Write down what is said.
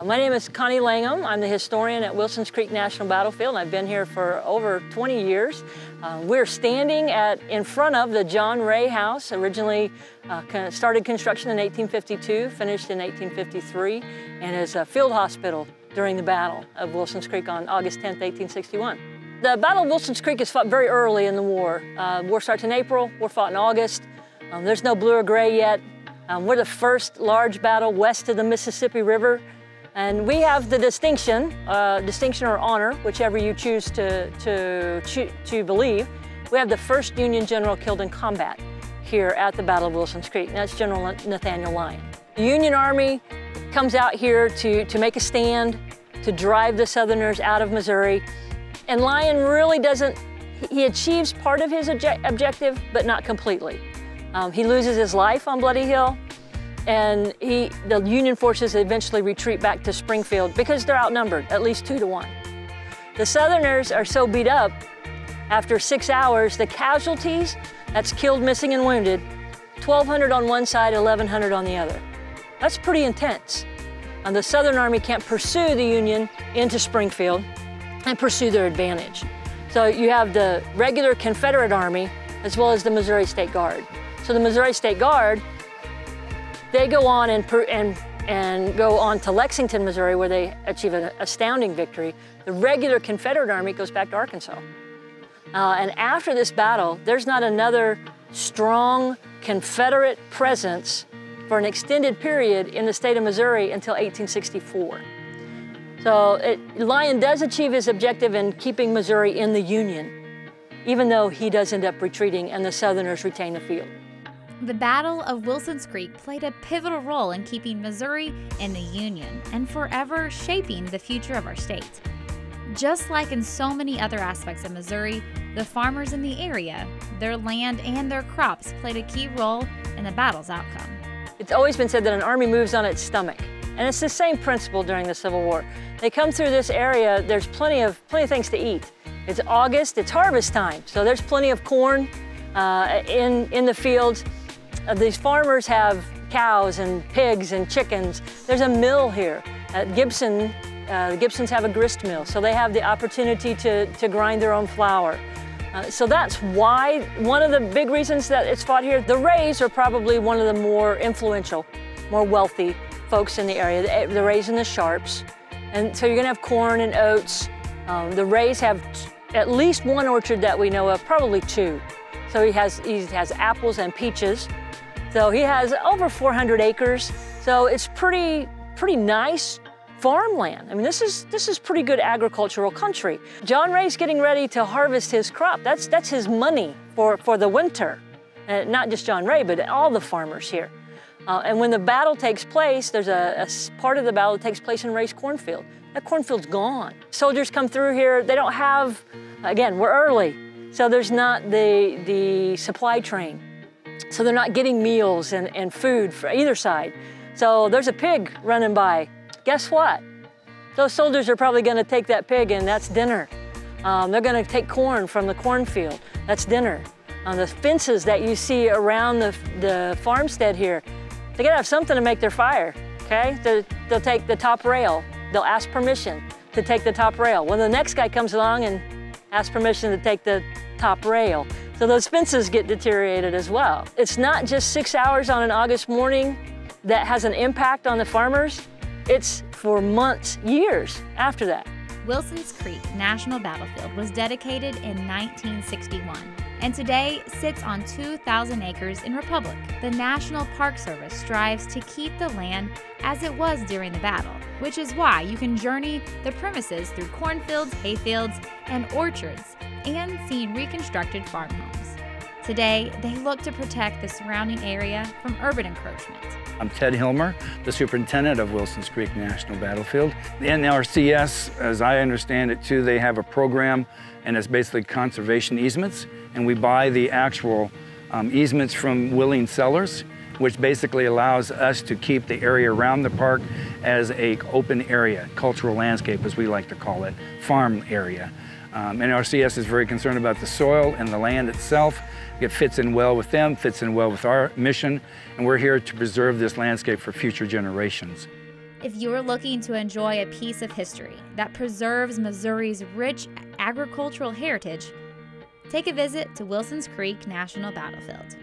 My name is Connie Langham. I'm the historian at Wilsons Creek National Battlefield. I've been here for over 20 years. We're standing in front of the John Ray House, originally started construction in 1852, finished in 1853, and is a field hospital during the Battle of Wilsons Creek on August 10, 1861. The Battle of Wilsons Creek is fought very early in the war. War starts in April, we're fought in August. There's no blue or gray yet. We're the first large battle west of the Mississippi River. And we have the distinction or honor, whichever you choose to believe. We have the first Union general killed in combat here at the Battle of Wilsons Creek, and that's General Nathaniel Lyon. The Union Army comes out here to make a stand, to drive the Southerners out of Missouri. And Lyon really he achieves part of his objective, but not completely. He loses his life on Bloody Hill. And the Union forces eventually retreat back to Springfield because they're outnumbered, at least 2 to 1. The Southerners are so beat up, after 6 hours, the casualties, that's killed, missing, and wounded, 1,200 on one side, 1,100 on the other. That's pretty intense. And the Southern Army can't pursue the Union into Springfield and pursue their advantage. So you have the regular Confederate Army as well as the Missouri State Guard. So the Missouri State Guard, they go on and go on to Lexington, Missouri, where they achieve an astounding victory. The regular Confederate Army goes back to Arkansas. And after this battle, there's not another strong Confederate presence for an extended period in the state of Missouri until 1864. So Lyon does achieve his objective in keeping Missouri in the Union, even though he does end up retreating and the Southerners retain the field. The Battle of Wilsons Creek played a pivotal role in keeping Missouri in the Union and forever shaping the future of our state. Just like in so many other aspects of Missouri, the farmers in the area, their land and their crops played a key role in the battle's outcome. It's always been said that an army moves on its stomach, and it's the same principle during the Civil War. They come through this area, there's plenty of things to eat. It's August, it's harvest time, so there's plenty of corn in the fields. These farmers have cows and pigs and chickens. There's a mill here. At Gibson, the Gibsons have a grist mill, so they have the opportunity to grind their own flour. So that's why, one of the big reasons that it's fought here. The Rays are probably one of the more influential, more wealthy folks in the area, the Rays and the Sharps. And so you're gonna have corn and oats. The Rays have at least one orchard that we know of, probably 2. So he has apples and peaches. So he has over 400 acres. So it's pretty nice farmland. I mean, this is pretty good agricultural country. John Ray's getting ready to harvest his crop. That's his money for the winter. Not just John Ray, but all the farmers here. And when the battle takes place, there's a part of the battle that takes place in Ray's cornfield. That cornfield's gone. Soldiers come through here. They don't have, again, we're early. So there's not the supply train. So they're not getting meals and food for either side. So there's a pig running by. Guess what? Those soldiers are probably gonna take that pig and that's dinner. They're gonna take corn from the cornfield. That's dinner. The fences that you see around the farmstead here, they gotta have something to make their fire, okay? They'll take the top rail. They'll ask permission to take the top rail. Well, the next guy comes along and asks permission to take the top rail. So those fences get deteriorated as well. It's not just 6 hours on an August morning that has an impact on the farmers. It's for months, years after that. Wilsons Creek National Battlefield was dedicated in 1961 and today sits on 2,000 acres in Republic. The National Park Service strives to keep the land as it was during the battle, which is why you can journey the premises through cornfields, hayfields, and orchards, and seeing reconstructed farm homes. Today, they look to protect the surrounding area from urban encroachment. I'm Ted Hilmer, the superintendent of Wilsons Creek National Battlefield. The NRCS, as I understand it too, they have a program and it's basically conservation easements, and we buy the actual easements from willing sellers, which basically allows us to keep the area around the park as an open area, cultural landscape as we like to call it, farm area. NRCS is very concerned about the soil and the land itself. It fits in well with them, fits in well with our mission, and we're here to preserve this landscape for future generations. If you're looking to enjoy a piece of history that preserves Missouri's rich agricultural heritage, take a visit to Wilson's Creek National Battlefield.